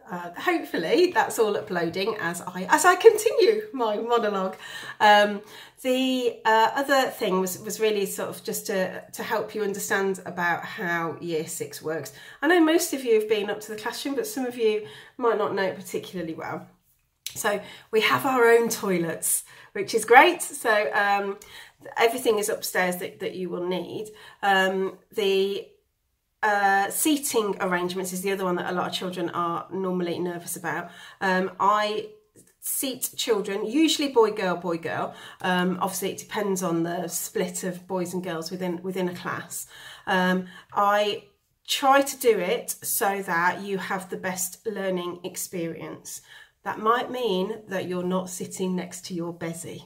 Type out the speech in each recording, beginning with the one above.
hopefully that's all uploading as I continue my monologue. The other thing was really sort of just to help you understand about how Year 6 works. I know most of you have been up to the classroom, but some of you might not know it particularly well. So we have our own toilets, which is great. So everything is upstairs that you will need. The seating arrangements is the other one that a lot of children are normally nervous about. I seat children, usually boy, girl. Obviously it depends on the split of boys and girls within a class. I try to do it so that you have the best learning experience. That might mean that you're not sitting next to your Bezzy.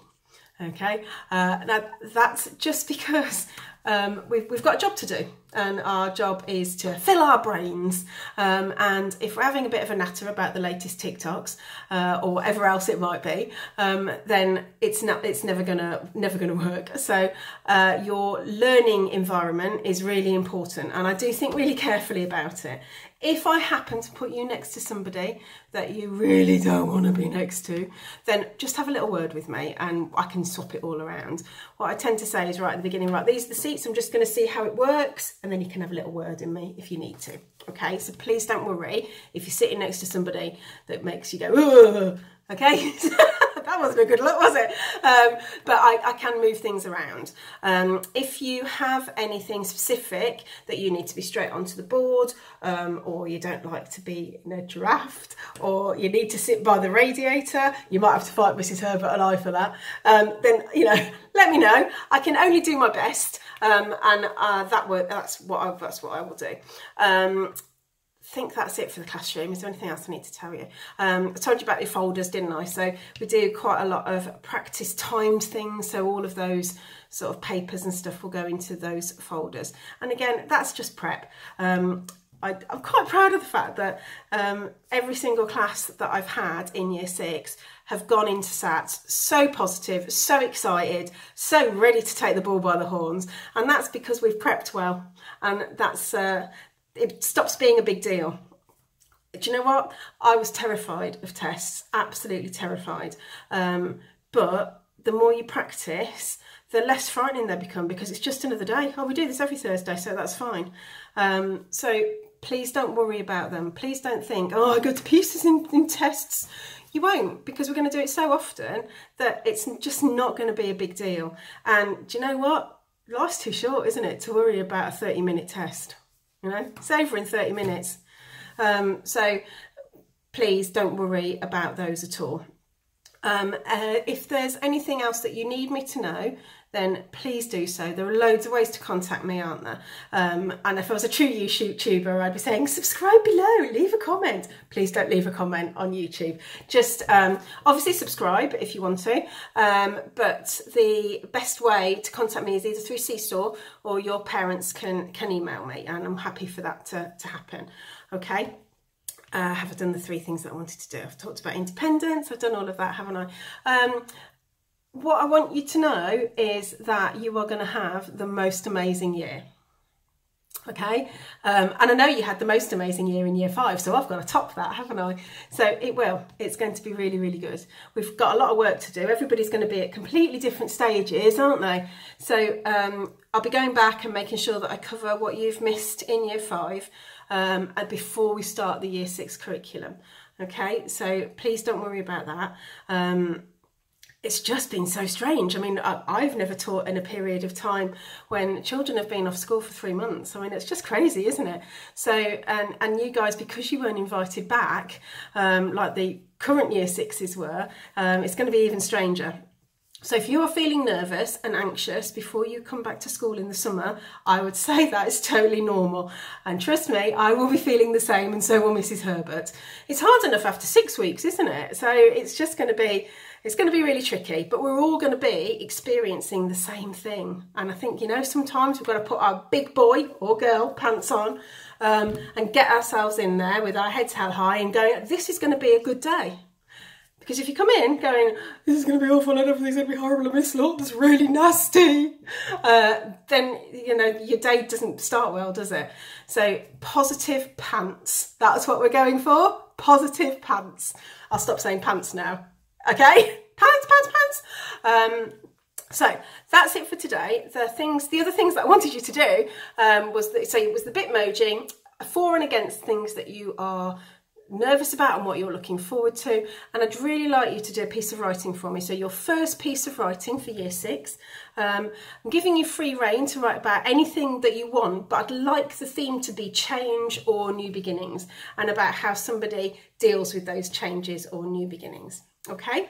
Okay, now that's just because we've got a job to do, and our job is to fill our brains. And if we're having a bit of a natter about the latest TikToks or whatever else it might be, then it's never gonna work. So your learning environment is really important, and I do think really carefully about it. If I happen to put you next to somebody that you really don't want to be next to, then just have a little word with me and I can swap it all around. What I tend to say is right at the beginning, right, these are the seats, I'm just going to see how it works, and then you can have a little word in me if you need to. Okay, so please don't worry if you're sitting next to somebody that makes you go, ugh, okay? That wasn't a good look, was it? But I can move things around. If you have anything specific that you need to be straight onto the board, or you don't like to be in a draft, or you need to sit by the radiator, you might have to fight Mrs. Herbert and I for that, then, you know, let me know. I can only do my best, and that's what I will do. I think that's it for the classroom. Is there anything else I need to tell you? I told you about your folders, didn't I? So we do quite a lot of practice timed things. So all of those sort of papers and stuff will go into those folders. And again, that's just prep. I'm quite proud of the fact that every single class that I've had in Year 6 have gone into SATs so positive, so excited, so ready to take the bull by the horns. And that's because we've prepped well. And that's... it stops being a big deal. Do you know what? I was terrified of tests, absolutely terrified. But the more you practice, the less frightening they become, because it's just another day. Oh, we do this every Thursday, so that's fine. So please don't worry about them. Please don't think, oh, I go to pieces in tests. You won't, because we're going to do it so often that it's just not going to be a big deal. And do you know what? Life's too short, isn't it, to worry about a 30-minute test. You know, it's over in 30 minutes. So please don't worry about those at all. If there's anything else that you need me to know, then please do so. There are loads of ways to contact me, aren't there? And if I was a true YouTuber, I'd be saying subscribe below, leave a comment. Please don't leave a comment on YouTube. Just obviously subscribe if you want to. But the best way to contact me is either through C-Store, or your parents can email me, and I'm happy for that to happen. Okay. Have I done the 3 things that I wanted to do? I've talked about independence. I've done all of that, haven't I? What I want you to know is that you are going to have the most amazing year. Okay, and I know you had the most amazing year in Year 5, so I've got to top that, haven't I? So it's going to be really, really good. We've got a lot of work to do. Everybody's going to be at completely different stages, aren't they? So I'll be going back and making sure that I cover what you've missed in Year 5 and before we start the Year 6 curriculum. Okay, so please don't worry about that. It's just been so strange. I mean, I've never taught in a period of time when children have been off school for 3 months. I mean, it's just crazy, isn't it? So, and you guys, because you weren't invited back, like the current Year 6s were, it's going to be even stranger. So if you are feeling nervous and anxious before you come back to school in the summer, I would say that is totally normal. And trust me, I will be feeling the same, and so will Mrs. Herbert. It's hard enough after 6 weeks, isn't it? So it's just going to be... It's going to be really tricky, but we're all going to be experiencing the same thing. And I think, you know, sometimes we've got to put our big boy or girl pants on and get ourselves in there with our heads held high and go, this is going to be a good day. Because if you come in going, this is going to be awful and everything's going to be horrible and this looks really nasty, then, you know, your day doesn't start well, does it? So positive pants, that's what we're going for. Positive pants. I'll stop saying pants now. Okay? Pants. So that's it for today. The other things that I wanted you to do was the Bitmoji, for and against things that you are nervous about and what you're looking forward to. And I'd really like you to do a piece of writing for me. So your first piece of writing for year 6, I'm giving you free rein to write about anything that you want, but I'd like the theme to be change or new beginnings, and about how somebody deals with those changes or new beginnings. Okay?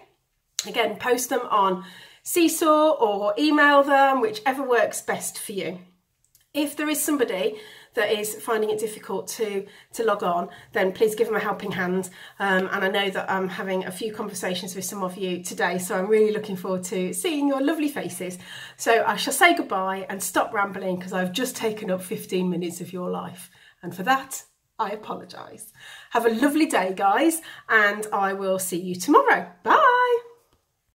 Again, post them on Seesaw or email them, whichever works best for you. If there is somebody that is finding it difficult to log on, then please give them a helping hand. And I know that I'm having a few conversations with some of you today, so I'm really looking forward to seeing your lovely faces. So I shall say goodbye and stop rambling, because I've just taken up 15 minutes of your life. And for that, I apologise. Have a lovely day, guys, and I will see you tomorrow. Bye.